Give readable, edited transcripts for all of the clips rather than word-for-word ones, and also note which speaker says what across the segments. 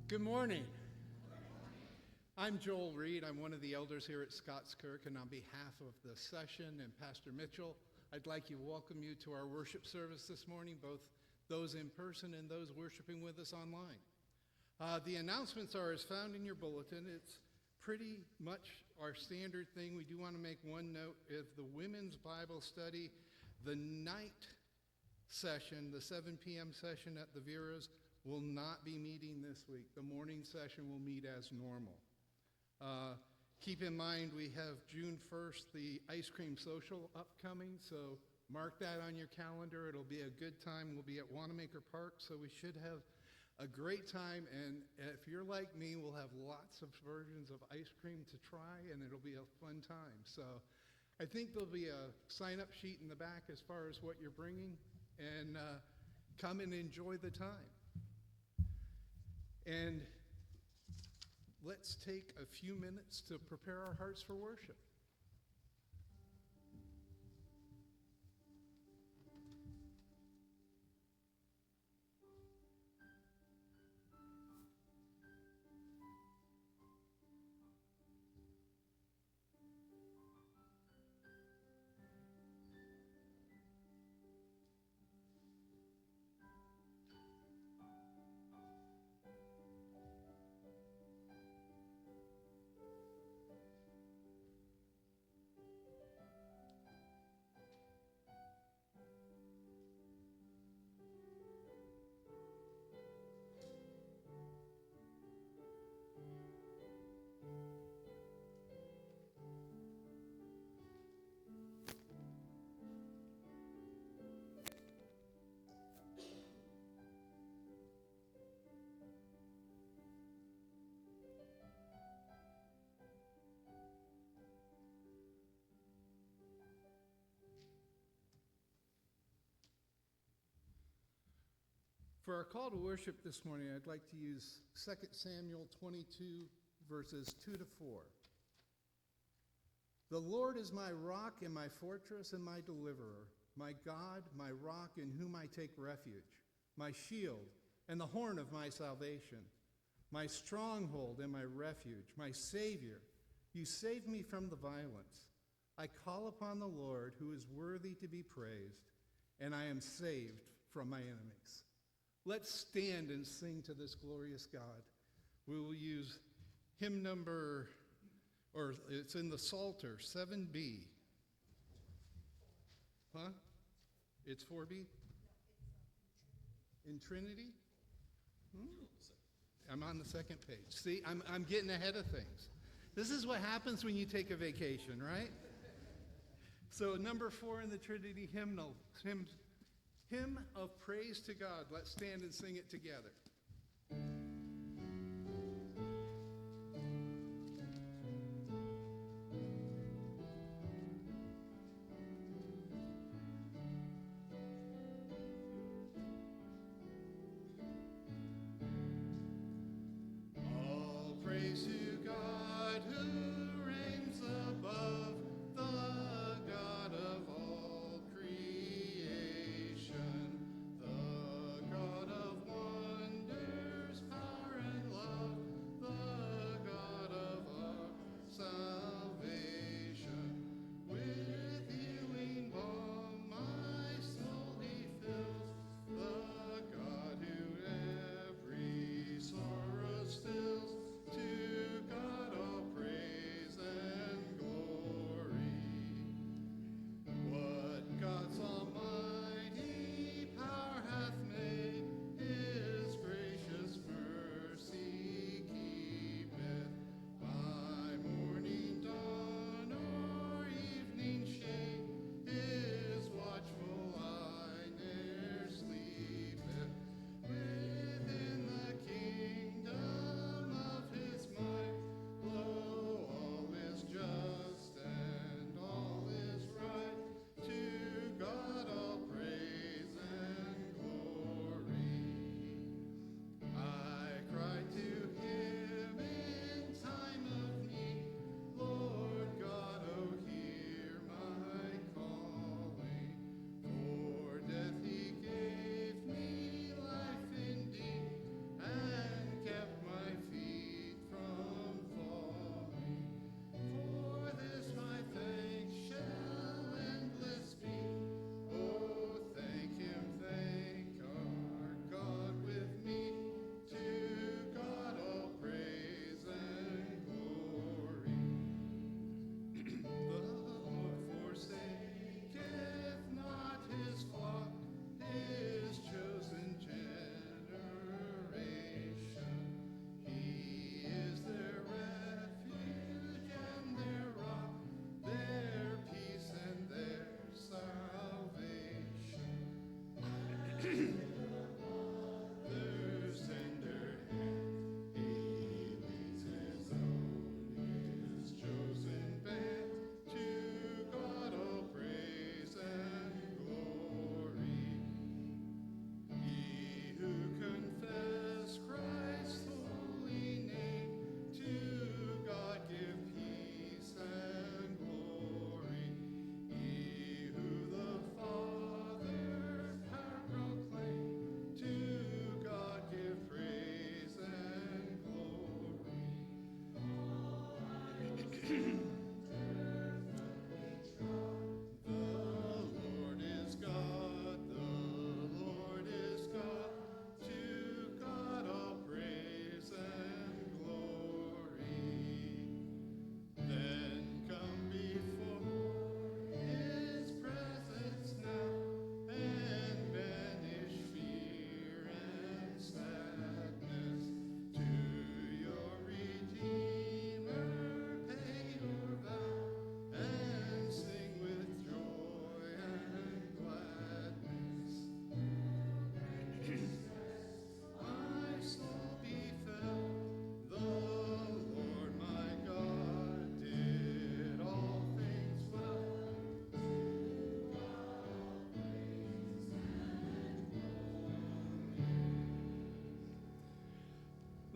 Speaker 1: Good morning. I'm Joel Reed. I'm one of the elders here at Scots Kirk, and on behalf of the session and Pastor Mitchell, I'd like to welcome you to our worship service this morning, both those in person and those worshiping with us online. The announcements are as found in your bulletin. It's pretty much our standard thing. We do want to make one note of the women's Bible study. The night session, the 7 p.m. session at the Vera's, will not be meeting this week. The morning session will meet as normal. Keep in mind we have June 1st, the ice cream social upcoming, so mark that on your calendar. It'll be a good time. We'll be at Wanamaker Park, so we should have a great time, and if you're like me, we'll have lots of versions of ice cream to try, and it'll be a fun time. So I think there'll be a sign-up sheet in the back as far as what you're bringing, and come and enjoy the time. And let's take a few minutes to prepare our hearts for worship. For our call to worship this morning, I'd like to use 2 Samuel 22, verses 2 to 4. The Lord is my rock and my fortress and my deliverer, my God, my rock in whom I take refuge, my shield and the horn of my salvation, my stronghold and my refuge, my Savior. You save me from the violence. I call upon the Lord who is worthy to be praised, and I am saved from my enemies. Let's stand and sing to this glorious God. We will use hymn number, or it's in the Psalter, 7B. Huh? It's 4B? In Trinity? I'm on the second page. See, I'm getting ahead of things. This is what happens when you take a vacation, right? So number 4 in the Trinity hymnal, Hymn of Praise to God. Let's stand and sing it together. All praise to God who reigns above, the God of all creation, the God of wonder.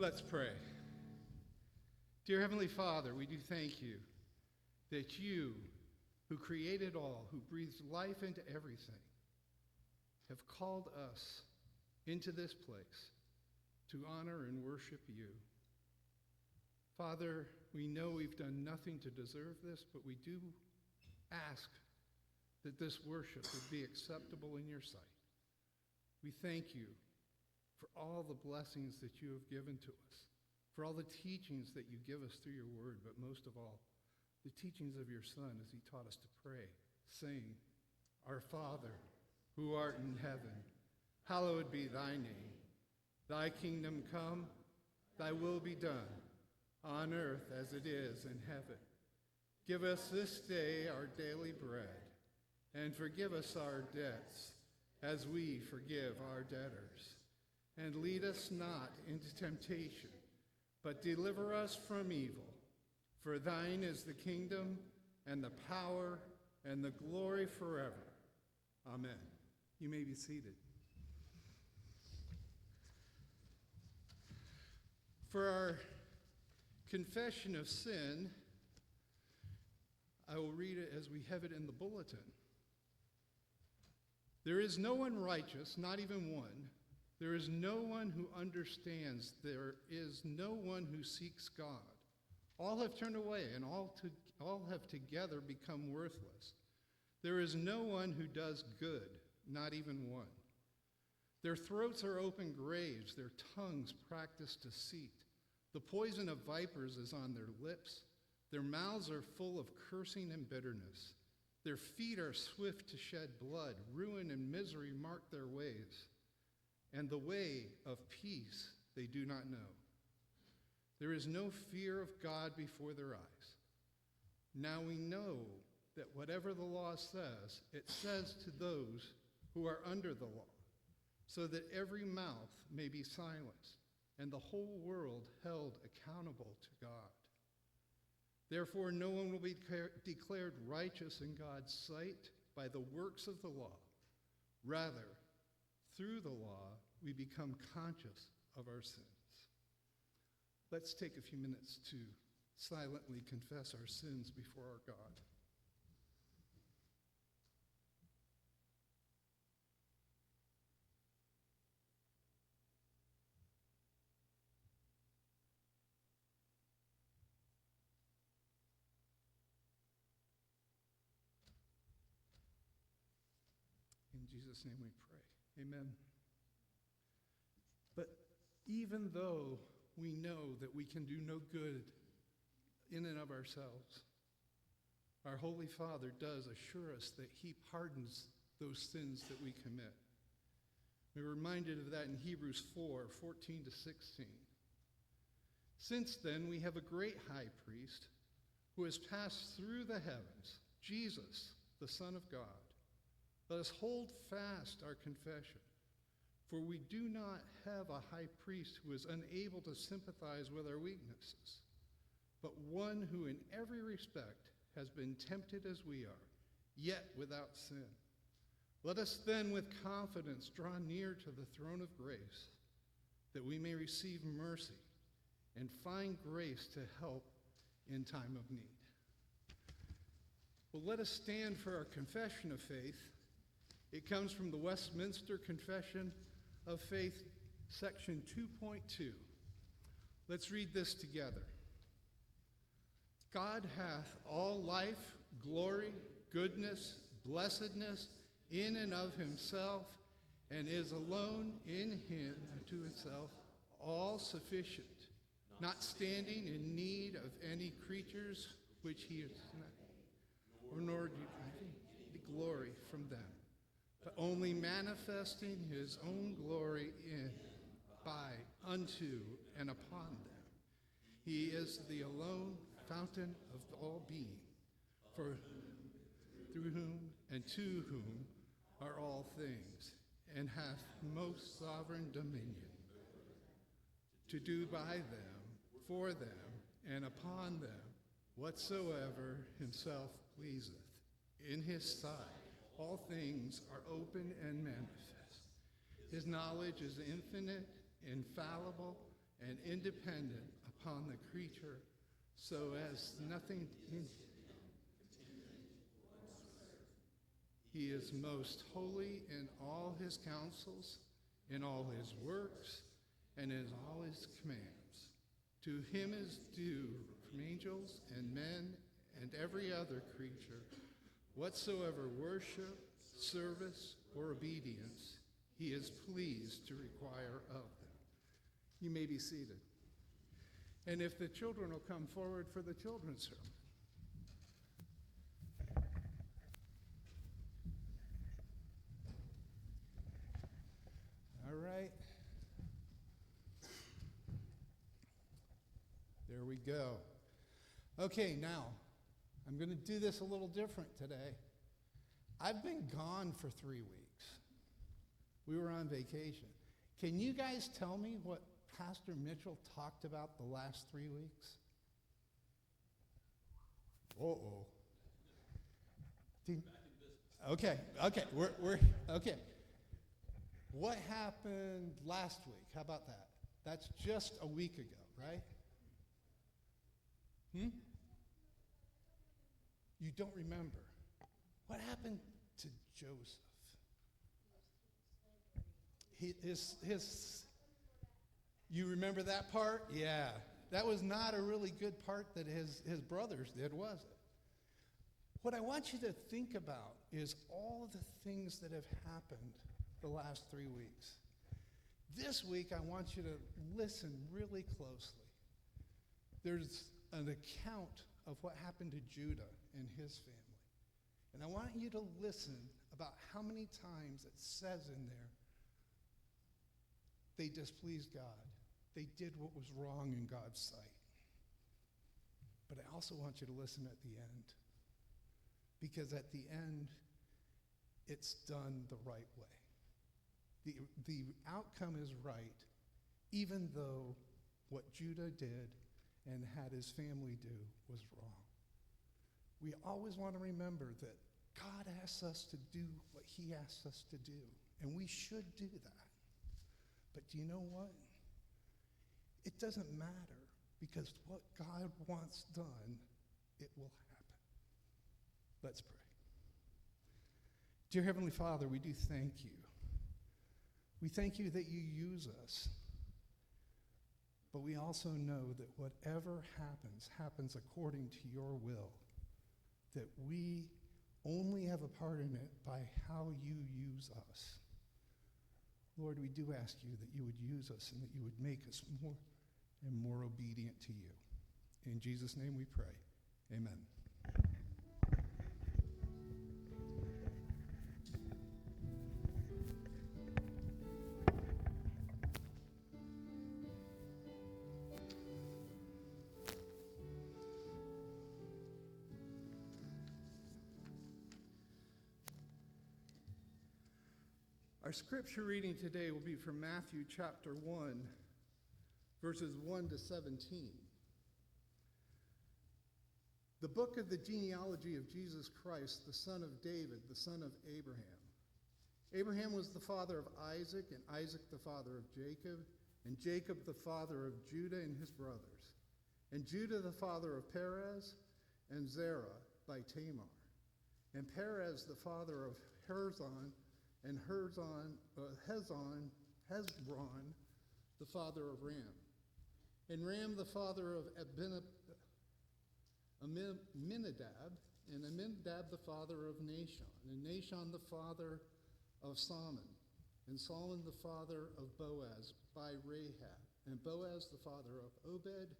Speaker 1: Let's pray. Dear Heavenly Father, we do thank you that you, who created all, who breathed life into everything, have called us into this place to honor and worship you. Father, we know we've done nothing to deserve this, but we do ask that this worship would be acceptable in your sight. We thank you for all the blessings that you have given to us, for all the teachings that you give us through your word, but most of all, the teachings of your Son as he taught us to pray, saying, Our Father, who art in heaven, hallowed be thy name. Thy kingdom come, thy will be done, on earth as it is in heaven. Give us this day our daily bread, and forgive us our debts, as we forgive our debtors. And lead us not into temptation, but deliver us from evil. For thine is the kingdom, and the power, and the glory forever. Amen. You may be seated. For our confession of sin, I will read it as we have it in the bulletin. There is no one righteous, not even one. There is no one who understands. There is no one who seeks God. All have turned away, and all have together become worthless. There is no one who does good, not even one. Their throats are open graves, their tongues practice deceit. The poison of vipers is on their lips. Their mouths are full of cursing and bitterness. Their feet are swift to shed blood. Ruin and misery mark their ways, and the way of peace they do not know. There is no fear of God before their eyes. Now we know that whatever the law says, it says to those who are under the law, so that every mouth may be silenced, and the whole world held accountable to God. Therefore, no one will be declared righteous in God's sight by the works of the law. Rather, through the law, we become conscious of our sins. Let's take a few minutes to silently confess our sins before our God. In Jesus' name we pray. Amen. But even though we know that we can do no good in and of ourselves, our Holy Father does assure us that he pardons those sins that we commit. We're reminded of that in Hebrews 4:14 to 16. Since then, we have a great high priest who has passed through the heavens, Jesus, the Son of God. Let us hold fast our confession, for we do not have a high priest who is unable to sympathize with our weaknesses, but one who in every respect has been tempted as we are, yet without sin. Let us then with confidence draw near to the throne of grace, that we may receive mercy and find grace to help in time of need. Well, let us stand for our confession of faith. It comes from the Westminster Confession of Faith, section 2.2. Let's read this together. God hath all life, glory, goodness, blessedness in and of himself, and is alone in him to himself all sufficient, not standing in need of any creatures which he is not, nor do the glory from them, but only manifesting his own glory in, by, unto, and upon them. He is the alone fountain of all being, for through whom and to whom are all things, and hath most sovereign dominion, to do by them, for them, and upon them, whatsoever himself pleaseth. In his sight all things are open and manifest. His knowledge is infinite, infallible, and independent upon the creature, so as nothing. He is most holy in all his counsels, in all his works, and in all his commands. To him is due from angels and men and every other creature whatsoever worship, service, or obedience he is pleased to require of them. You may be seated. And if the children will come forward for the children's sermon. All right. There we go. Okay, now, I'm going to do this a little different today. I've been gone for 3 weeks. We were on vacation. Can you guys tell me what Pastor Mitchell talked about the last 3 weeks? Uh-oh. Okay, we're okay. What happened last week? How about that? That's just a week ago, right? You don't remember. What happened to Joseph? You remember that part? Yeah. That was not a really good part that his brothers did, was it? What I want you to think about is all the things that have happened the last 3 weeks. This week, I want you to listen really closely. There's an account of what happened to Judah and his family. And I want you to listen about how many times it says in there they displeased God. They did what was wrong in God's sight. But I also want you to listen at the end. Because at the end, it's done the right way. The outcome is right, even though what Judah did and had his family do was wrong. We always want to remember that God asks us to do what he asks us to do, and we should do that. But do you know what? It doesn't matter, because what God wants done, it will happen. Let's pray. Dear Heavenly Father, we do thank you. We thank you that you use us. But we also know that whatever happens according to your will. That we only have a part in it by how you use us. Lord, we do ask you that you would use us and that you would make us more and more obedient to you. In Jesus' name we pray. Amen. Our scripture reading today will be from Matthew chapter 1, verses 1 to 17. The book of the genealogy of Jesus Christ, the son of David, the son of Abraham. Abraham was the father of Isaac, and Isaac the father of Jacob, and Jacob the father of Judah and his brothers, and Judah the father of Perez, and Zerah by Tamar, and Perez the father of Hezron, and Hezron, the father of Ram, and Ram the father of Aminadab, and Aminadab the father of Nahshon, and Nahshon the father of Salmon, and Salmon the father of Boaz by Rahab, and Boaz the father of Obed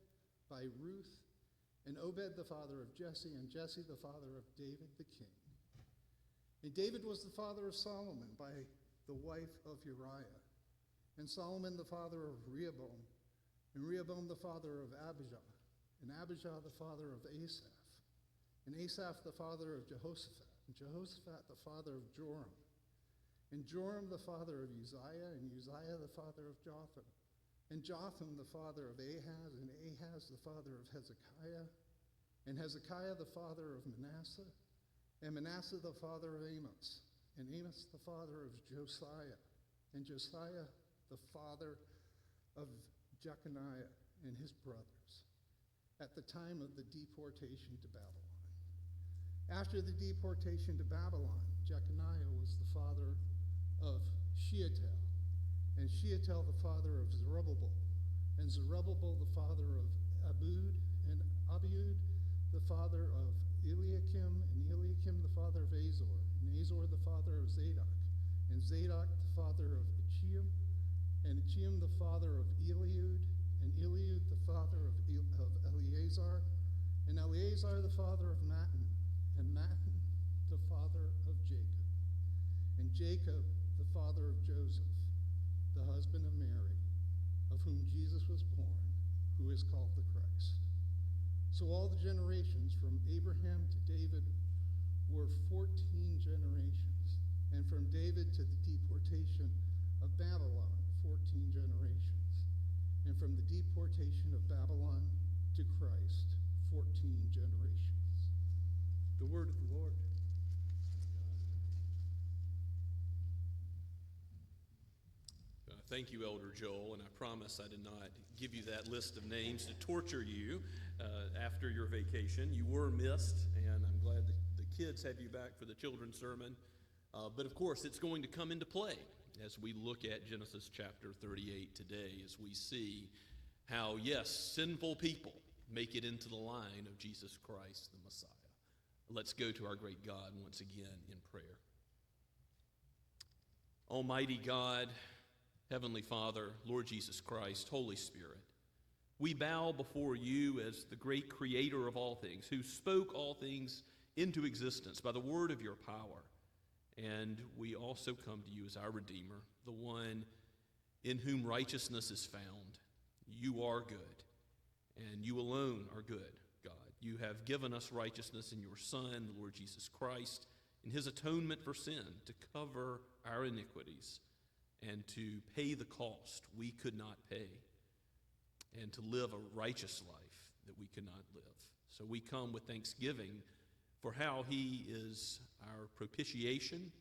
Speaker 1: by Ruth, and Obed the father of Jesse, and Jesse the father of David the king. And David was the father of Solomon by the wife of Uriah, and Solomon the father of Rehoboam, and Rehoboam the father of Abijah, and Abijah the father of Asaph, and Asaph the father of Jehoshaphat, and Jehoshaphat the father of Joram, and Joram the father of Uzziah, and Uzziah the father of Jotham, and Jotham the father of Ahaz, and Ahaz the father of Hezekiah, and Hezekiah the father of Manasseh, and Manasseh the father of Amos, and Amos the father of Josiah, and Josiah the father of Jeconiah and his brothers at the time of the deportation to Babylon. After the deportation to Babylon, Jeconiah was the father of Shealtiel, and Shealtiel the father of Zerubbabel, and Zerubbabel the father of Abud, and Abiud the father of Eliakim, and Eliakim the father of Azor, and Azor the father of Zadok, and Zadok the father of Achium, and Achium the father of Eliud, and Eliud the father of Eleazar, and Eleazar the father of Mattan, and Mattan the father of Jacob, and Jacob the father of Joseph, the husband of Mary, of whom Jesus was born, who is called the Christ. So all the generations from Abraham to David were 14 generations, and from David to the deportation of Babylon, 14 generations, and from the deportation of Babylon to Christ, 14 generations. The word of the Lord.
Speaker 2: Thank you, Elder Joel, and I promise I did not give you that list of names to torture you after your vacation. You were missed, and I'm glad that the kids have you back for the children's sermon. But of course, it's going to come into play as we look at Genesis chapter 38 today, as we see how, yes, sinful people make it into the line of Jesus Christ, the Messiah. Let's go to our great God once again in prayer. Almighty God, Heavenly Father, Lord Jesus Christ, Holy Spirit, we bow before you as the great creator of all things, who spoke all things into existence by the word of your power. And we also come to you as our Redeemer, the one in whom righteousness is found. You are good, and you alone are good, God. You have given us righteousness in your Son, the Lord Jesus Christ, in his atonement for sin, to cover our iniquities and to pay the cost we could not pay, and to live a righteous life that we could not live. So we come with thanksgiving for how he is our propitiation,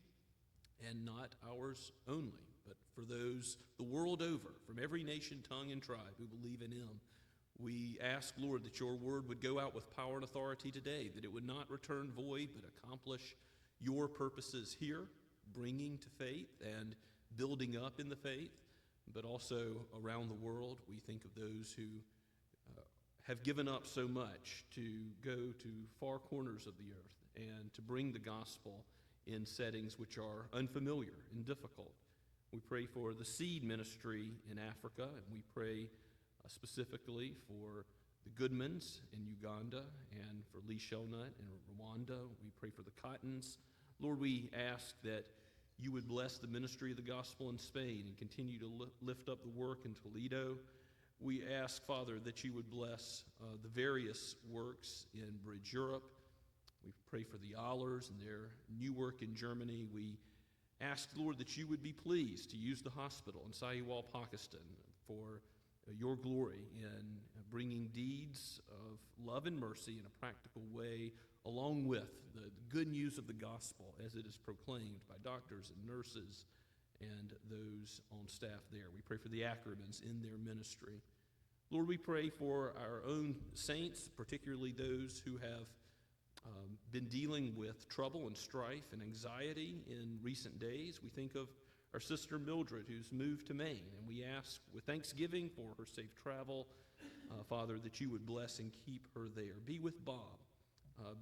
Speaker 2: and not ours only, but for those the world over, from every nation, tongue, and tribe who believe in him. We ask, Lord, that your word would go out with power and authority today, that it would not return void, but accomplish your purposes here, bringing to faith and building up in the faith, but also around the world. We think of those who have given up so much to go to far corners of the earth and to bring the gospel in settings which are unfamiliar and difficult. We pray for the seed ministry in Africa, and we pray specifically for the Goodmans in Uganda and for Lee Shelnut in Rwanda. We pray for the Cottons. Lord, we ask that you would bless the ministry of the gospel in Spain and continue to lift up the work in Toledo. We ask, Father, that you would bless the various works in Bridge Europe. We pray for the Ahlers and their new work in Germany. We ask, Lord, that you would be pleased to use the hospital in Sahiwal, Pakistan for your glory in bringing deeds of love and mercy in a practical way, along with the good news of the gospel as it is proclaimed by doctors and nurses and those on staff there. We pray for the Ackermans in their ministry. Lord, we pray for our own saints, particularly those who have been dealing with trouble and strife and anxiety in recent days. We think of our sister Mildred, who's moved to Maine, and we ask with thanksgiving for her safe travel, Father, that you would bless and keep her there. Be with Bob.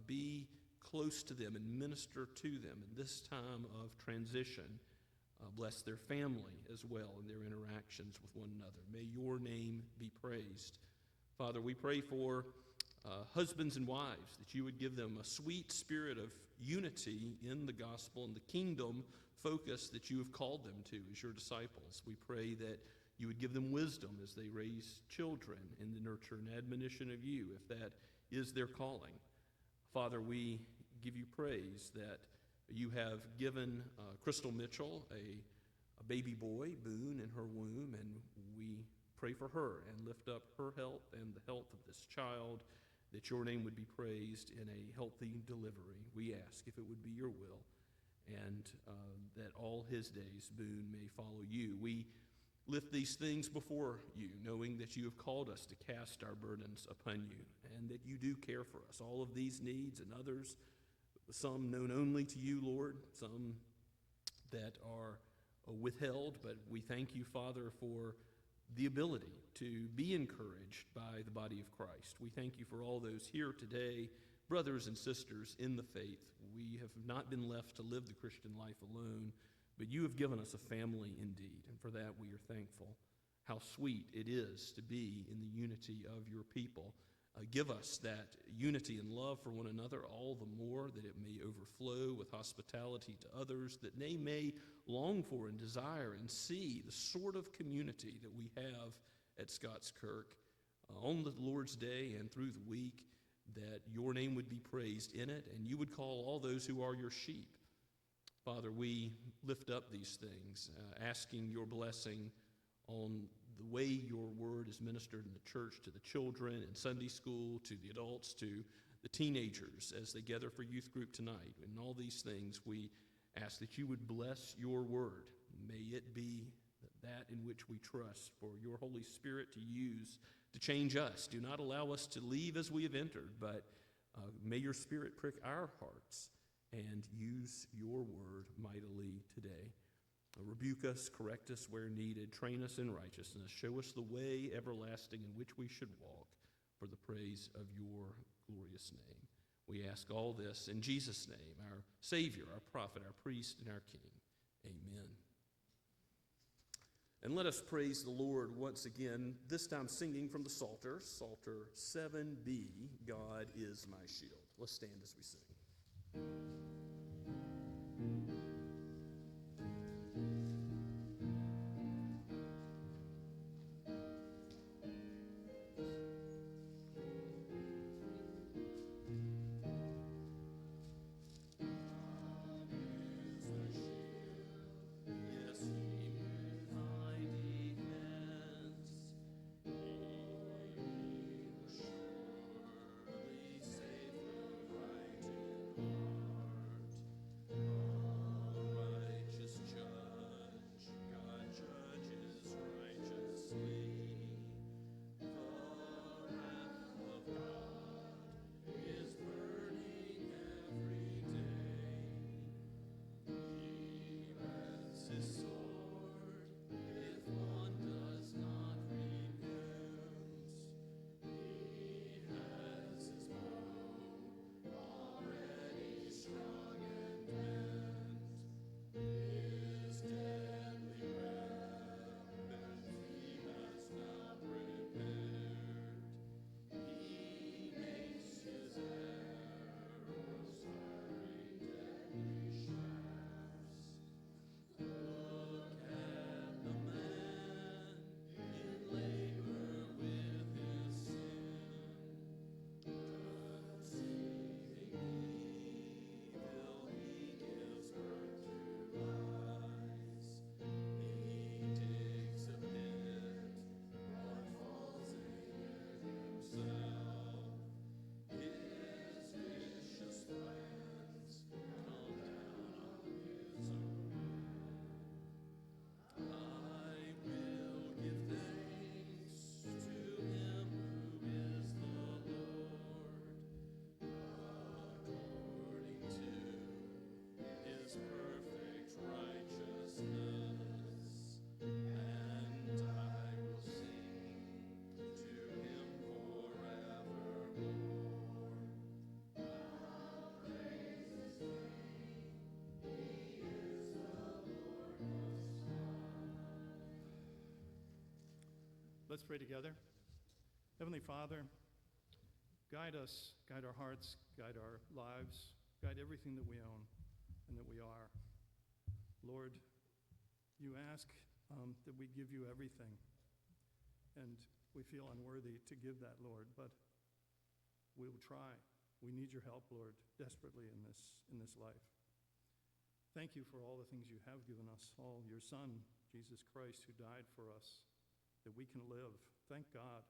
Speaker 2: Be close to them and minister to them in this time of transition. Bless their family as well in their interactions with one another. May your name be praised. Father, we pray for husbands and wives, that you would give them a sweet spirit of unity in the gospel and the kingdom focus that you have called them to as your disciples. We pray that you would give them wisdom as they raise children in the nurture and admonition of you, if that is their calling. Father, we give you praise that you have given Crystal Mitchell a baby boy, Boone, in her womb, and we pray for her and lift up her health and the health of this child, that your name would be praised in a healthy delivery. We ask if it would be your will, and that all his days, Boone, may follow you. We lift these things before you, knowing that you have called us to cast our burdens upon you, and that you do care for us. All of these needs and others, some known only to you, Lord, some that are withheld, but we thank you, Father, for the ability to be encouraged by the body of Christ. We thank you for all those here today, brothers and sisters in the faith. We have not been left to live the Christian life alone, but you have given us a family indeed, and for that we are thankful. How sweet it is to be in the unity of your people. Give us that unity and love for one another all the more, that it may overflow with hospitality to others, that they may long for and desire and see the sort of community that we have at Scots Kirk on the Lord's Day and through the week, that your name would be praised in it, and you would call all those who are your sheep. Father, we lift up these things, asking your blessing on the way your word is ministered in the church to the children in Sunday school, to the adults, to the teenagers as they gather for youth group tonight. And all these things, we ask that you would bless your word. May it be that in which we trust for your Holy Spirit to use to change us. Do not allow us to leave as we have entered, but may your Spirit prick our hearts and use your word mightily today. Rebuke us, correct us where needed, train us in righteousness, show us the way everlasting in which we should walk for the praise of your glorious name. We ask all this in Jesus' name, our Savior, our prophet, our priest, and our King. Amen. And let us praise the Lord once again, this time singing from the Psalter, Psalter 7b, God is my shield. Let's stand as we sing.
Speaker 3: Let's pray together. Heavenly Father, guide us, guide our hearts, guide our lives, guide everything that we own and that we are. Lord, you ask that we give you everything, and we feel unworthy to give that, Lord, but we will try. We need your help, Lord, desperately in this life. Thank you for all the things you have given us, all your Son, Jesus Christ, who died for us, that we can live. Thank God.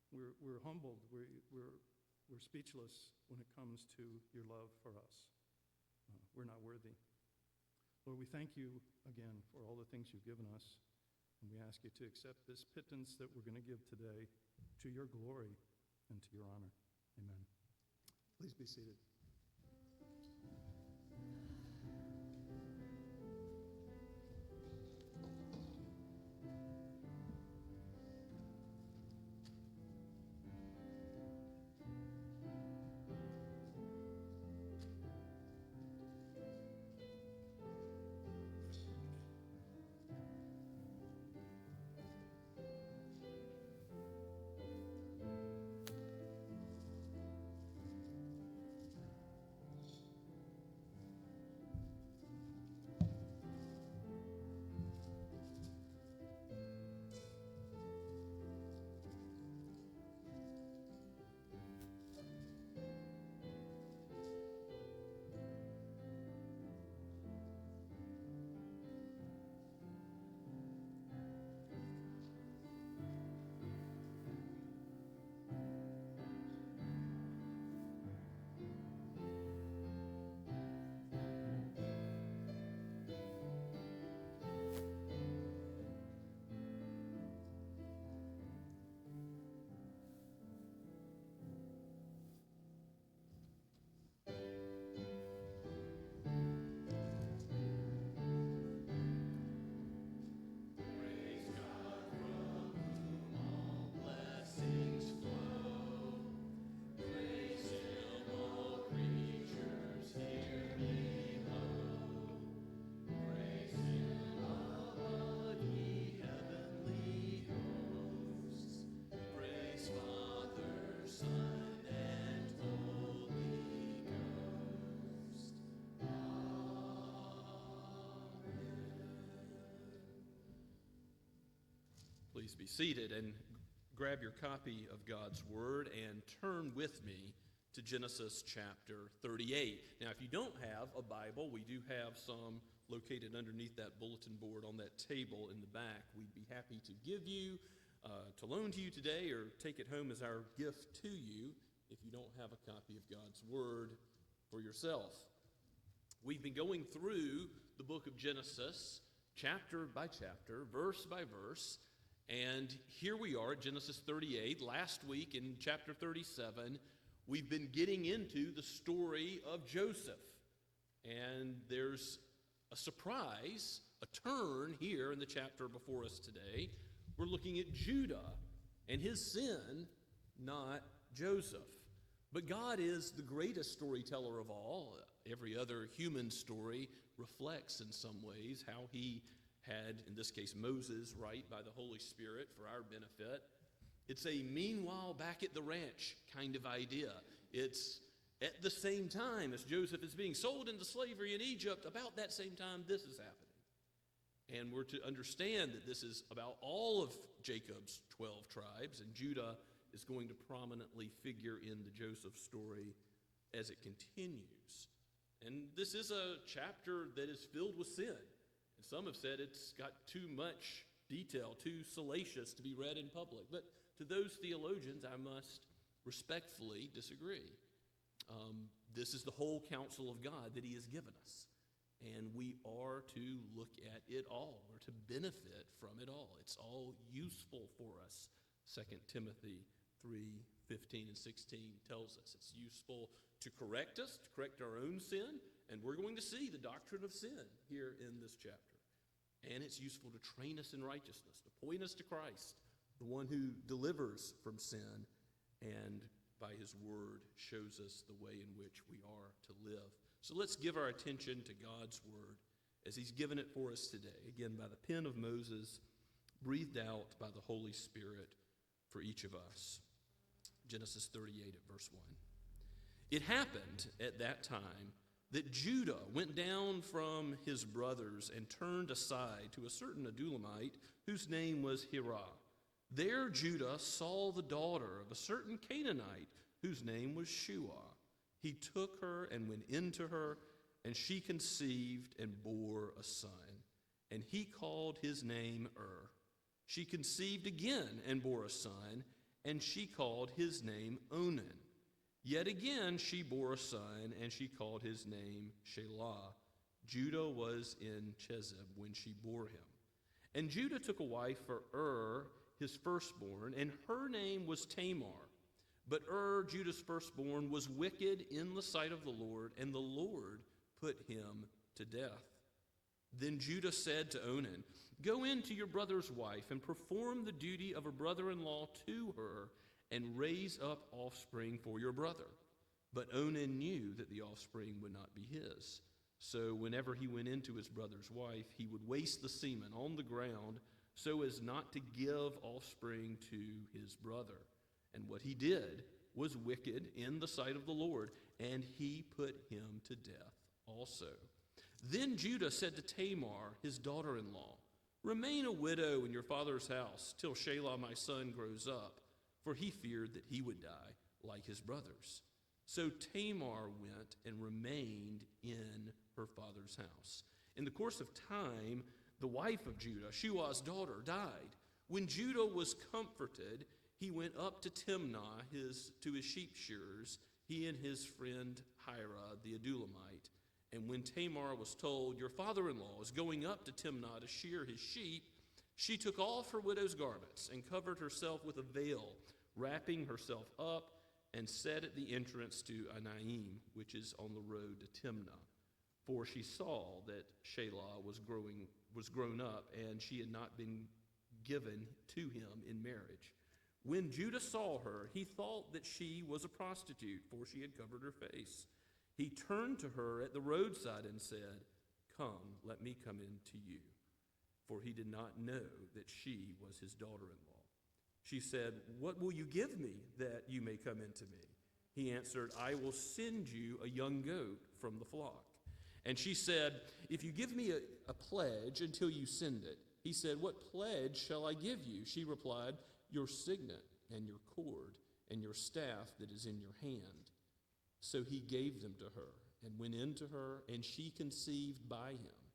Speaker 3: We're humbled. We're speechless when it comes to your love for us. We're not worthy. Lord, we thank you again for all the things you've given us, and we ask you to accept this pittance that we're going to give today to your glory and to your honor. Amen. Please be seated.
Speaker 2: Please be seated and grab your copy of God's Word and turn with me to Genesis chapter 38. Now, if you don't have a Bible, we do have some located underneath that bulletin board on that table in the back. We'd be happy to give you, to loan to you today, or take it home as our gift to you if you don't have a copy of God's Word for yourself. We've been going through the book of Genesis, chapter by chapter, verse by verse, and here we are at Genesis 38. Last week in chapter 37, we've been getting into the story of Joseph. And there's a surprise, a turn here in the chapter before us today. We're looking at Judah and his sin, not Joseph. But God is the greatest storyteller of all. Every other human story reflects in some ways how he had, in this case, Moses write by the Holy Spirit for our benefit. It's a meanwhile back at the ranch kind of idea. It's at the same time as Joseph is being sold into slavery in Egypt, about that same time this is happening. And we're to understand that this is about all of Jacob's 12 tribes, and Judah is going to prominently figure in the Joseph story as it continues. And this is a chapter that is filled with sin. And some have said it's got too much detail, too salacious to be read in public. But to those theologians, I must respectfully disagree. This is the whole counsel of God that he has given us. And we are to look at it all. We're to benefit from it all. It's all useful for us. 2 Timothy 3:15 and 16 tells us it's useful to correct us, to correct our own sin. And we're going to see the doctrine of sin here in this chapter. And it's useful to train us in righteousness, to point us to Christ, the one who delivers from sin, and by his word shows us the way in which we are to live. So let's give our attention to God's word as he's given it for us today, again by the pen of Moses, breathed out by the Holy Spirit for each of us. Genesis 38 at verse 1. It happened at that time that Judah went down from his brothers and turned aside to a certain Adullamite whose name was Hirah. There Judah saw the daughter of a certain Canaanite whose name was Shua. He took her and went into her, and she conceived and bore a son. And he called his name She conceived again and bore a son, and she called his name Onan. Yet again she bore a son, and she called his name Shelah. Judah was in Chezib when she bore him. And Judah took a wife for his firstborn, and her name was Tamar. But Judah's firstborn, was wicked in the sight of the Lord, and the Lord put him to death. Then Judah said to Onan, "Go in to your brother's wife, and perform the duty of a brother-in-law to her, and raise up offspring for your brother." But Onan knew that the offspring would not be his. So whenever he went into his brother's wife, he would waste the semen on the ground so as not to give offspring to his brother. And what he did was wicked in the sight of the Lord, and he put him to death also. Then Judah said to Tamar, his daughter-in-law, "Remain a widow in your father's house till Shelah my son grows up," for he feared that he would die like his brothers. So Tamar went and remained in her father's house. In the course of time, the wife of Judah, Shuah's daughter, died. When Judah was comforted, he went up to Timnah to his sheep shearers, he and his friend Hira the Adulamite. And when Tamar was told, "Your father-in-law is going up to Timnah to shear his sheep," she took off her widow's garments and covered herself with a veil, wrapping herself up, and sat at the entrance to Anaim, which is on the road to Timnah. For she saw that Shelah was grown up, and she had not been given to him in marriage. When Judah saw her, he thought that she was a prostitute, for she had covered her face. He turned to her at the roadside and said, "Come, let me come in to you." For he did not know that she was his daughter-in-law. She said, "What will you give me that you may come into me?" He answered, "I will send you a young goat from the flock." And she said, "If you give me a pledge until you send it." He said, "What pledge shall I give you?" She replied, "Your signet and your cord and your staff that is in your hand." So he gave them to her and went in to her, and she conceived by him.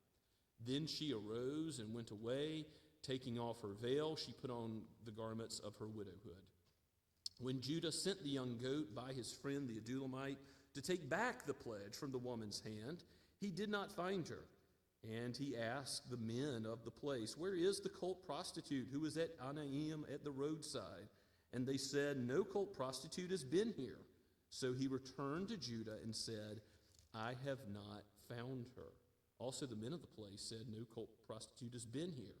Speaker 2: Then she arose and went away. Taking off her veil, she put on the garments of her widowhood. When Judah sent the young goat by his friend the Adulamite to take back the pledge from the woman's hand, he did not find her. And he asked the men of the place, "Where is the cult prostitute who was at Anaim at the roadside?" And they said, "No cult prostitute has been here." So he returned to Judah and said, "I have not found her." Also the men of the place said, "No cult prostitute has been here."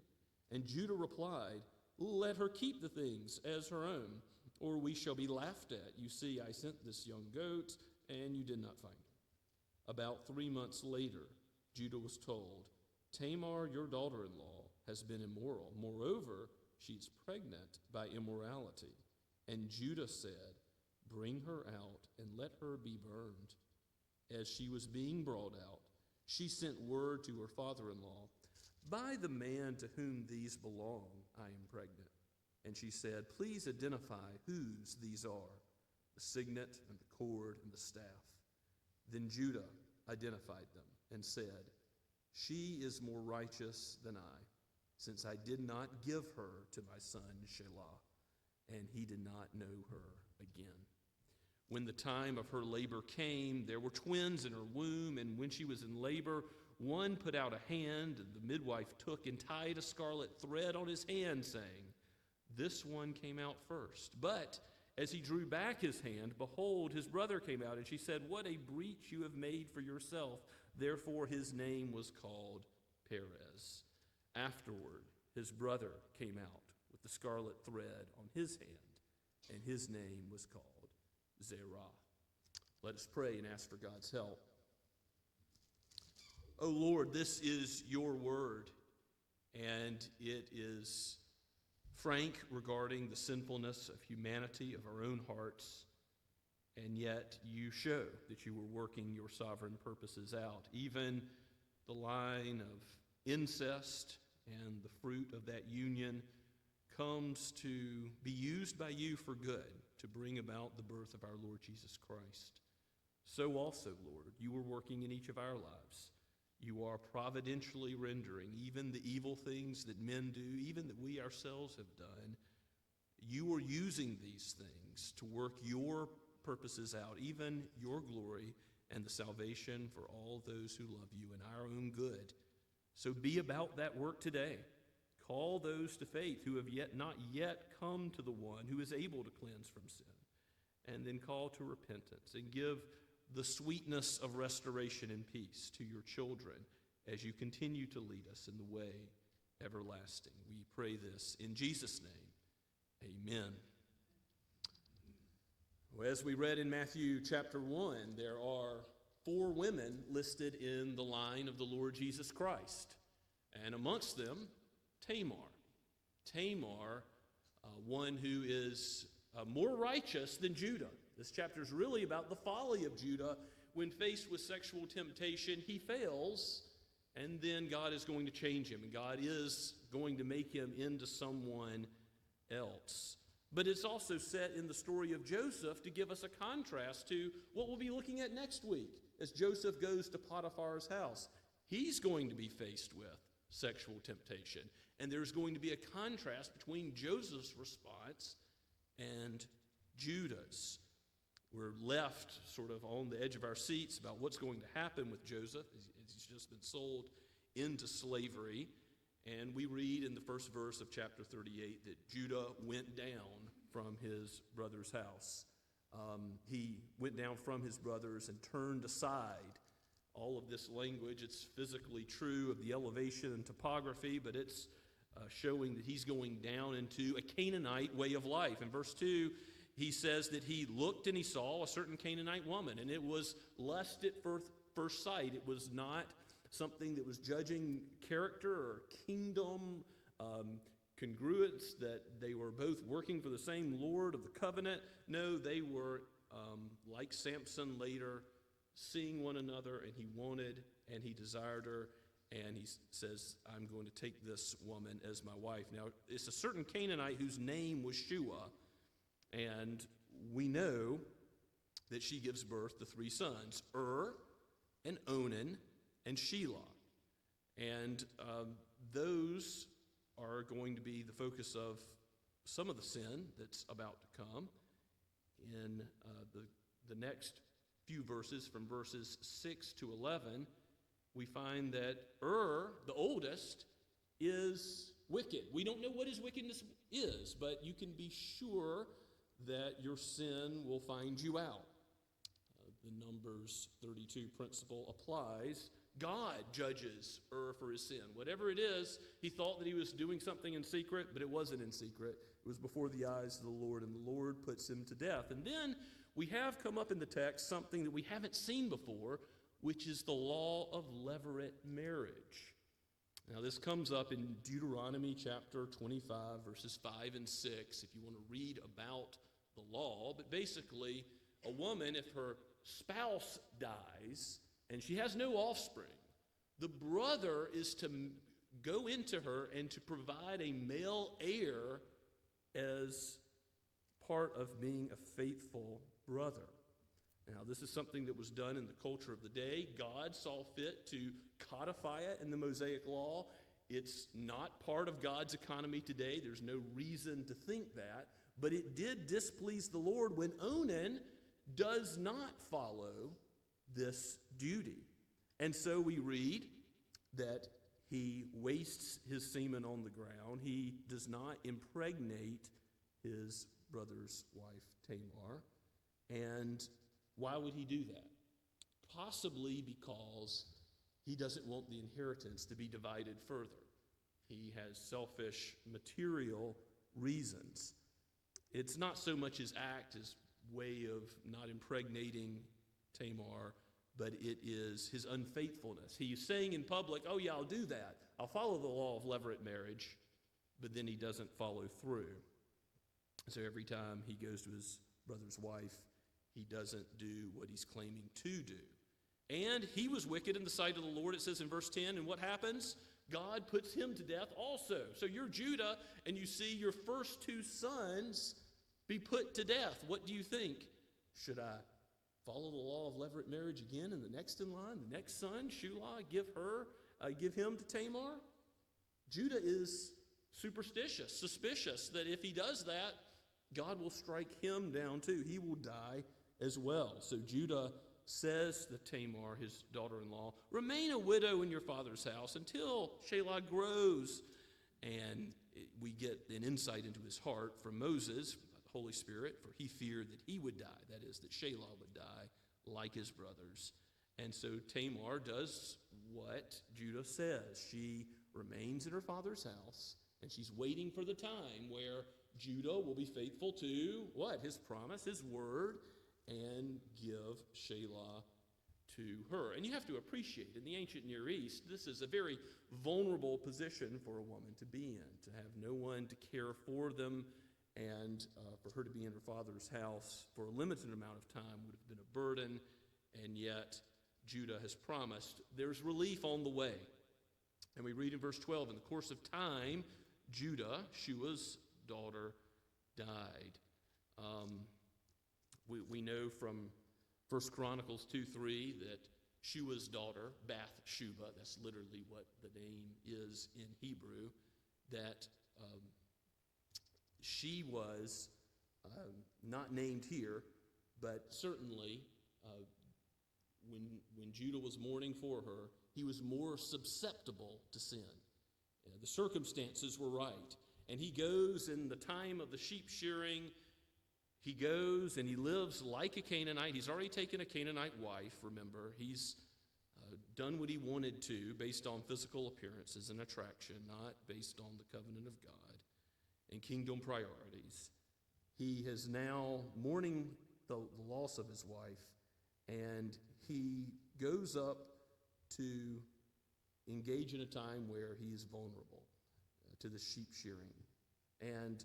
Speaker 2: And Judah replied, "Let her keep the things as her own, or we shall be laughed at. You see, I sent this young goat, and you did not find her." About 3 months later, Judah was told, "Tamar, your daughter-in-law, has been immoral. Moreover, she is pregnant by immorality." And Judah said, "Bring her out and let her be burned." As she was being brought out, she sent word to her father-in-law, "By the man to whom these belong, I am pregnant." And she said, "Please identify whose these are, the signet and the cord and the staff." Then Judah identified them and said, "She is more righteous than I, since I did not give her to my son Shelah." And he did not know her again. When the time of her labor came, there were twins in her womb, and when she was in labor, one put out a hand, and the midwife took and tied a scarlet thread on his hand, saying, "This one came out first." But as he drew back his hand, behold, his brother came out, and she said, "What a breach you have made for yourself." Therefore his name was called Perez. Afterward, his brother came out with the scarlet thread on his hand, and his name was called Zerah. Let us pray and ask for God's help. O Lord, this is your word, and it is frank regarding the sinfulness of humanity, of our own hearts, and yet you show that you were working your sovereign purposes out. Even the line of incest and the fruit of that union comes to be used by you for good, to bring about the birth of our Lord Jesus Christ. So also, Lord, you are working in each of our lives. You are providentially rendering even the evil things that men do, even that we ourselves have done. You are using these things to work your purposes out, even your glory and the salvation for all those who love you and our own good. So be about that work today. Call those to faith who have not yet come to the one who is able to cleanse from sin, and then call to repentance, and give the sweetness of restoration and peace to your children as you continue to lead us in the way everlasting. We pray this in Jesus' name. Amen. Well, as we read in Matthew chapter 1, there are 4 women listed in the line of the Lord Jesus Christ, and amongst them, Tamar. Tamar, one who is more righteous than Judah. This chapter is really about the folly of Judah. When faced with sexual temptation, he fails, and then God is going to change him, and God is going to make him into someone else. But it's also set in the story of Joseph to give us a contrast to what we'll be looking at next week as Joseph goes to Potiphar's house. He's going to be faced with sexual temptation, and there's going to be a contrast between Joseph's response and Judah's. We're left sort of on the edge of our seats about what's going to happen with Joseph as he's just been sold into slavery. And we read in the first verse of chapter 38 that Judah went down from his brother's house. He went down from his brothers and turned aside. All of this language, it's physically true of the elevation and topography, but it's showing that he's going down into a Canaanite way of life. In verse 2, he says that he looked and he saw a certain Canaanite woman, and it was lust at first sight. It was not something that was judging character or kingdom congruence, that they were both working for the same Lord of the covenant. No, they were, like Samson later, seeing one another, and he wanted and he desired her, and he says, I'm going to take this woman as my wife. Now, it's a certain Canaanite whose name was Shua, and we know that she gives birth to 3 sons, and Onan, and Shelah. And those are going to be the focus of some of the sin that's about to come. In the next few verses, from verses 6 to 11, we find that the oldest, is wicked. We don't know what his wickedness is, but you can be sure that your sin will find you out. The Numbers 32 principle applies. God judges for his sin. Whatever it is, he thought that he was doing something in secret, but it wasn't in secret. It was before the eyes of the Lord, and the Lord puts him to death. And then we have come up in the text something that we haven't seen before, which is the law of levirate marriage. Now, this comes up in Deuteronomy chapter 25, verses 5 and 6, if you want to read about the law. But basically, a woman, if her spouse dies and she has no offspring, the brother is to go into her and to provide a male heir as part of being a faithful brother. Now, this is something that was done in the culture of the day. God saw fit to codify it in the Mosaic Law. It's not part of God's economy today. There's no reason to think that. But it did displease the Lord when Onan does not follow this duty. And so we read that he wastes his semen on the ground. He does not impregnate his brother's wife, Tamar. And why would he do that? Possibly because he doesn't want the inheritance to be divided further. He has selfish, material reasons. It's not so much his act, his way of not impregnating Tamar, but it is his unfaithfulness. He's saying in public, oh yeah, I'll do that. I'll follow the law of levirate marriage, but then he doesn't follow through. So every time he goes to his brother's wife, he doesn't do what he's claiming to do. And he was wicked in the sight of the Lord, it says in verse 10, and what happens? God puts him to death also. So you're Judah, and you see your first 2 sons be put to death. What do you think? Should I follow the law of levirate marriage again in the next in line? The next son, Shelah, give him to Tamar? Judah is superstitious, suspicious that if he does that, God will strike him down too. He will die as well. So Judah says to Tamar, his daughter-in-law, remain a widow in your father's house until Shelah grows. And we get an insight into his heart from Moses, by the Holy Spirit, for he feared that he would die, that is, that Shelah would die like his brothers. And so Tamar does what Judah says. She remains in her father's house, and she's waiting for the time where Judah will be faithful to what? His promise, his word, and give Shelah to her. And you have to appreciate, in the ancient Near East, this is a very vulnerable position for a woman to be in, to have no one to care for them, and for her to be in her father's house for a limited amount of time would have been a burden, and yet Judah has promised there's relief on the way. And we read in verse 12, in the course of time, Judah, Shua's daughter, died. We know from 1 Chronicles 2:3 that Shua's daughter, Bathsheba, that's literally what the name is in Hebrew, that she was not named here, but certainly when Judah was mourning for her, he was more susceptible to sin. The circumstances were right. And he goes in the time of the sheep shearing, he goes and he lives like a Canaanite. He's already taken a Canaanite wife, remember. He's done what he wanted to based on physical appearances and attraction, not based on the covenant of God and kingdom priorities. He is now mourning the loss of his wife, and he goes up to engage in a time where he is vulnerable to the sheep shearing. And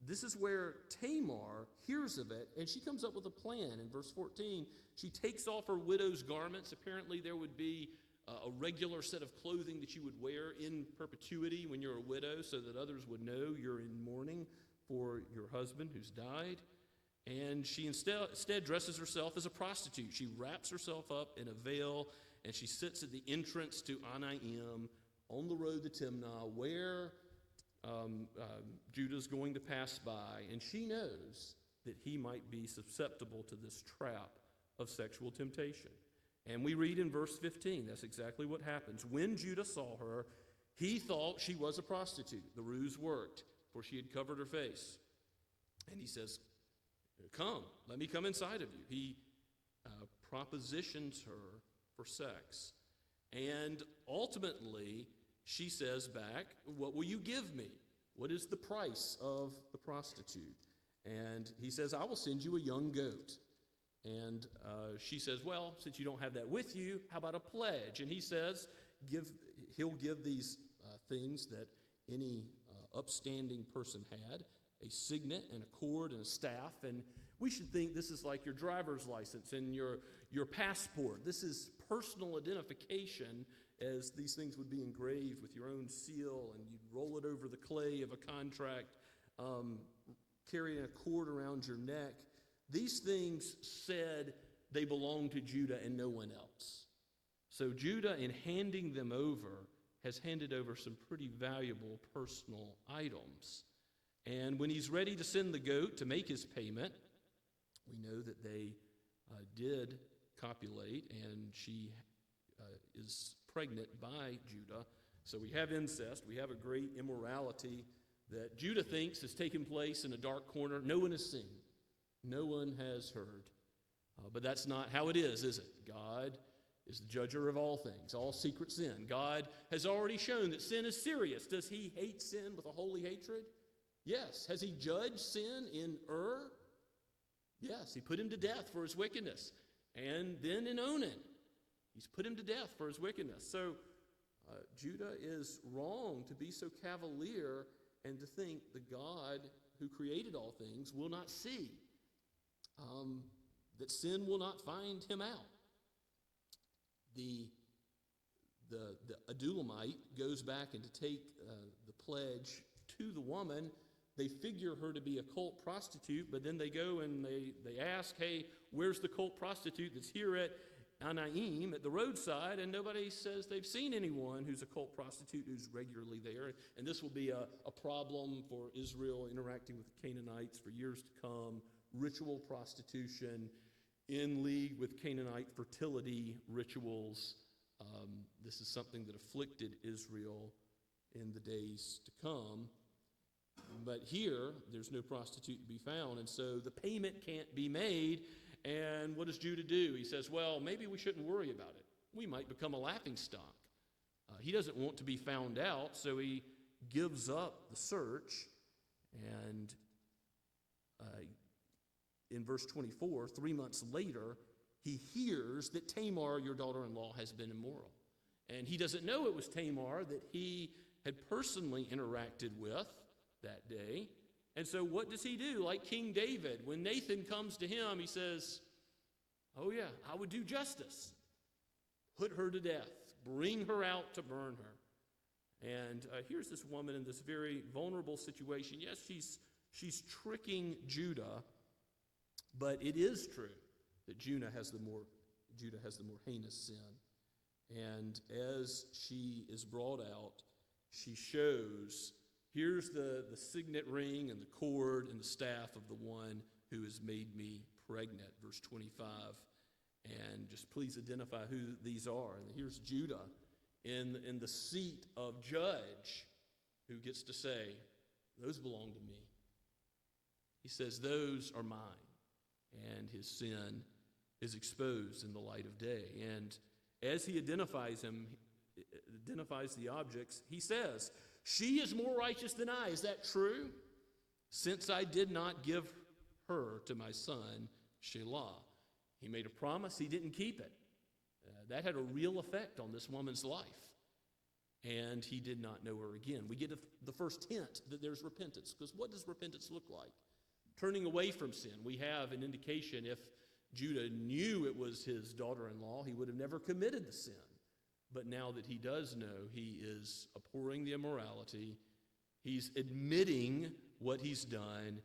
Speaker 2: this is where Tamar hears of it, and she comes up with a plan. In verse 14, she takes off her widow's garments. Apparently there would be a regular set of clothing that you would wear in perpetuity when you're a widow, so that others would know you're in mourning for your husband who's died. And she instead dresses herself as a prostitute. She wraps herself up in a veil, and she sits at the entrance to Anaim on the road to Timnah, where Judah's going to pass by, and she knows that he might be susceptible to this trap of sexual temptation. And we read in verse 15, that's exactly what happens. When Judah saw her, he thought she was a prostitute. The ruse worked, for she had covered her face. And he says, come, let me come inside of you. He propositions her for sex. And ultimately, she says back, what will you give me? What is the price of the prostitute? And he says, I will send you a young goat. And she says, well, since you don't have that with you, how about a pledge? And he says, he'll give these things that any upstanding person had, a signet and a cord and a staff. And we should think this is like your driver's license and your passport. This is personal identification, as these things would be engraved with your own seal, and you'd roll it over the clay of a contract, carrying a cord around your neck. These things said they belonged to Judah and no one else. So Judah, in handing them over, has handed over some pretty valuable personal items. And when he's ready to send the goat to make his payment, we know that they did copulate, and she is pregnant by Judah. So we have incest. We have a great immorality that Judah thinks has taken place in a dark corner. No one has seen. No one has heard. But that's not how it is it? God is the judger of all things, all secret sin. God has already shown that sin is serious. Does he hate sin with a holy hatred? Yes. Has he judged sin in Ur? Yes. He put him to death for his wickedness. And then in Onan, he's put him to death for his wickedness. So Judah is wrong to be so cavalier and to think the God who created all things will not see, that sin will not find him out. The Adulamite goes back and to take the pledge to the woman. They figure her to be a cult prostitute, but then they go and they ask, hey, where's the cult prostitute that's here at Anaim at the roadside? And nobody says they've seen anyone who's a cult prostitute who's regularly there. And this will be a problem for Israel interacting with the Canaanites for years to come. Ritual prostitution. in league with Canaanite fertility rituals. This is something that afflicted Israel in the days to come. But here, there's no prostitute to be found, and so the payment can't be made. And what does Judah do? He says, well, maybe we shouldn't worry about it. We might become a laughingstock. He doesn't want to be found out, so he gives up the search. And in verse 24, 3 months later, he hears that Tamar, your daughter-in-law, has been immoral. And he doesn't know it was Tamar that he had personally interacted with that day. And so what does he do? Like King David, when Nathan comes to him, he says, oh yeah, I would do justice. Put her to death. Bring her out to burn her. And here's this woman in this very vulnerable situation. Yes, she's tricking Judah, but it is true that Judah has the more heinous sin. And as she is brought out, she shows, here's the signet ring and the cord and the staff of the one who has made me pregnant, verse 25. And just please identify who these are. And here's Judah in the seat of judge who gets to say, those belong to me. He says, those are mine. And his sin is exposed in the light of day. And as he identifies the objects, he says, she is more righteous than I. Is that true? Since I did not give her to my son, Shelah. He made a promise, he didn't keep it. That had a real effect on this woman's life. And he did not know her again. We get the first hint that there's repentance. Because what does repentance look like? Turning away from sin. We have an indication if Judah knew it was his daughter-in-law, he would have never committed the sin. But now that he does know, he is abhorring the immorality. He's admitting what he's done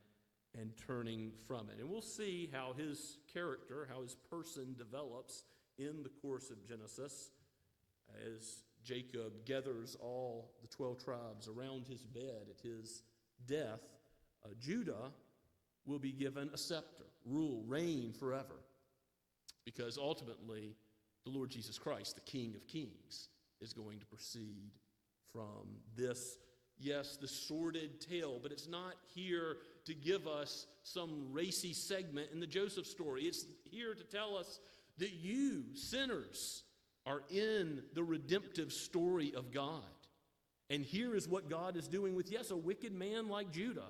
Speaker 2: and turning from it. And we'll see how his character, how his person develops in the course of Genesis as Jacob gathers all the 12 tribes around his bed at his death. Judah will be given a scepter, rule, reign forever. Because ultimately, the Lord Jesus Christ, the King of Kings, is going to proceed from this, yes, the sordid tale, but it's not here to give us some racy segment in the Joseph story. It's here to tell us that you, sinners, are in the redemptive story of God. And here is what God is doing with, yes, a wicked man like Judah.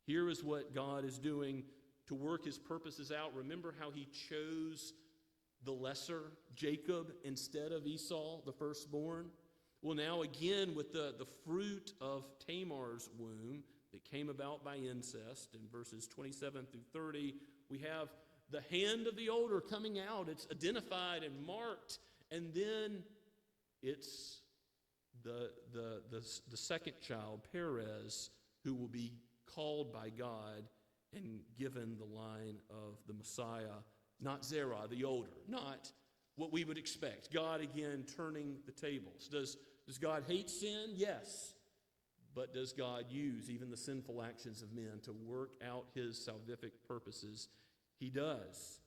Speaker 2: Here is what God is doing to work his purposes out. Remember how he chose the lesser Jacob instead of Esau, the firstborn? Well, now again with the fruit of Tamar's womb that came about by incest in verses 27 through 30, we have the hand of the older coming out. It's identified and marked, and then it's the second child, Perez, who will be called by God and given the line of the Messiah, not Zerah, the older, not what we would expect. God again turning the tables. Does God hate sin? Yes. But does God use even the sinful actions of men to work out his salvific purposes? He does.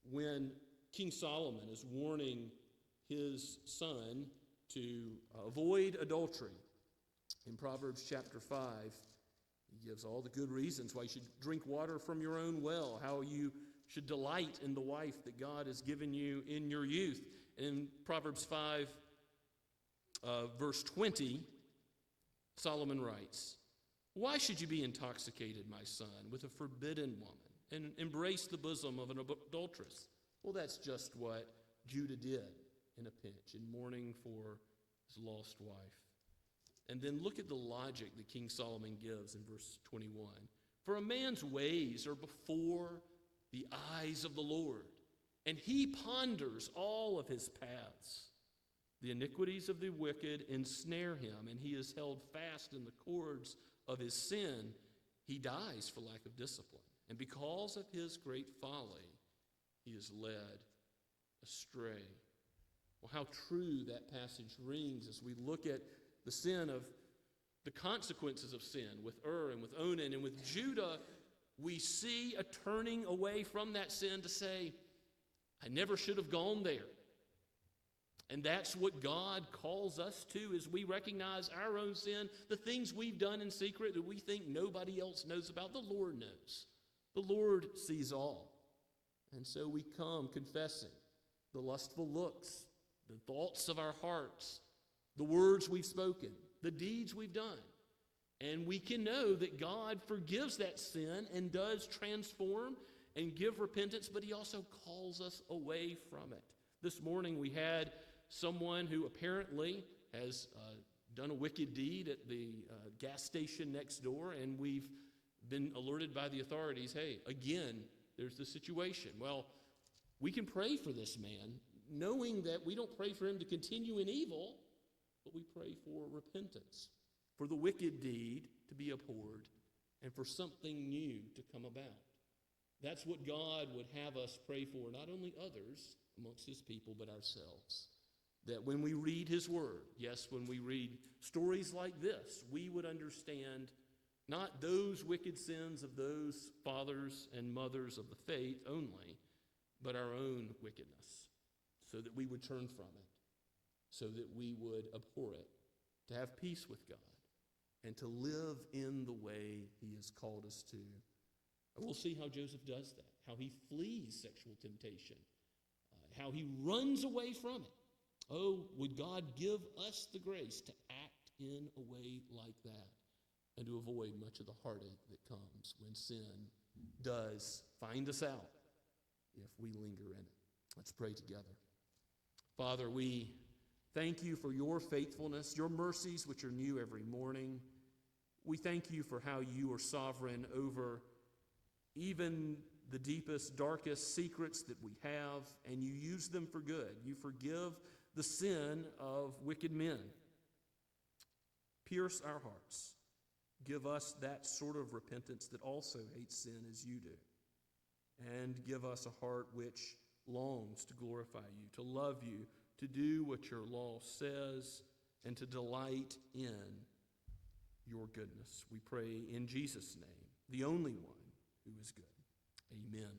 Speaker 2: When King Solomon is warning his son to avoid adultery, in Proverbs chapter 5, he gives all the good reasons why you should drink water from your own well, how you should delight in the wife that God has given you in your youth. And in Proverbs 5, verse 20, Solomon writes, why should you be intoxicated, my son, with a forbidden woman and embrace the bosom of an adulteress? Well, that's just what Judah did in a pinch, in mourning for his lost wife. And then look at the logic that King Solomon gives in verse 21. For a man's ways are before the eyes of the Lord, and he ponders all of his paths. The iniquities of the wicked ensnare him, and he is held fast in the cords of his sin. He dies for lack of discipline, and because of his great folly, he is led astray. Well, how true that passage rings as we look at the sin of the consequences of sin with and with Onan and with Judah. we see a turning away from that sin to say, I never should have gone there. And that's what God calls us to as we recognize our own sin, the things we've done in secret that we think nobody else knows about. The Lord knows. The Lord sees all. And so we come confessing the lustful looks, the thoughts of our hearts, the words we've spoken, the deeds we've done. And we can know that God forgives that sin and does transform and give repentance, but he also calls us away from it. This morning we had someone who apparently has done a wicked deed at the gas station next door, and we've been alerted by the authorities, hey, again, there's the situation. Well, we can pray for this man, knowing that we don't pray for him to continue in evil, but we pray for repentance, for the wicked deed to be abhorred, and for something new to come about. That's what God would have us pray for, not only others amongst his people, but ourselves. That when we read his word, yes, when we read stories like this, we would understand not those wicked sins of those fathers and mothers of the faith only, but our own wickedness, so that we would turn from it, so that we would abhor it, to have peace with God, and to live in the way he has called us to. And we'll see how Joseph does that, how he flees sexual temptation, how he runs away from it. Oh, would God give us the grace to act in a way like that and to avoid much of the heartache that comes when sin does find us out if we linger in it. Let's pray together. Father, we thank you for your faithfulness, your mercies which are new every morning. We thank you for how you are sovereign over even the deepest, darkest secrets that we have, and you use them for good. You forgive the sin of wicked men. Pierce our hearts. Give us that sort of repentance that also hates sin as you do. And give us a heart which longs to glorify you, to love you, to do what your law says, and to delight in your goodness. We pray in Jesus' name, the only one who is good. Amen.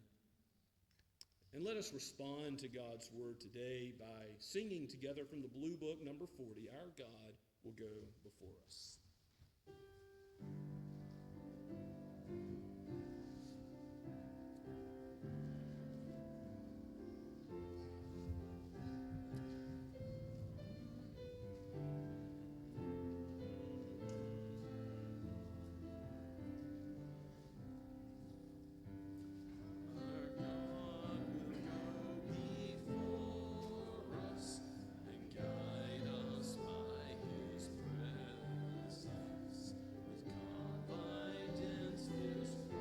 Speaker 2: And let us respond to God's word today by singing together from the Blue Book, number 40, Our God Will Go Before Us.
Speaker 4: With confidence this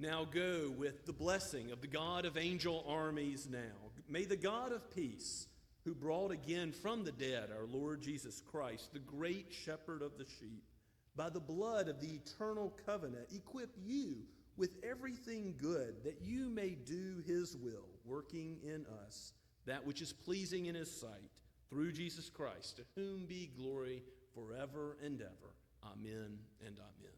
Speaker 2: Now go with the blessing of the God of angel armies now. May the God of peace, who brought again from the dead our Lord Jesus Christ, the great shepherd of the sheep, by the blood of the eternal covenant, equip you with everything good, that you may do his will, working in us that which is pleasing in his sight, through Jesus Christ, to whom be glory forever and ever. Amen and amen.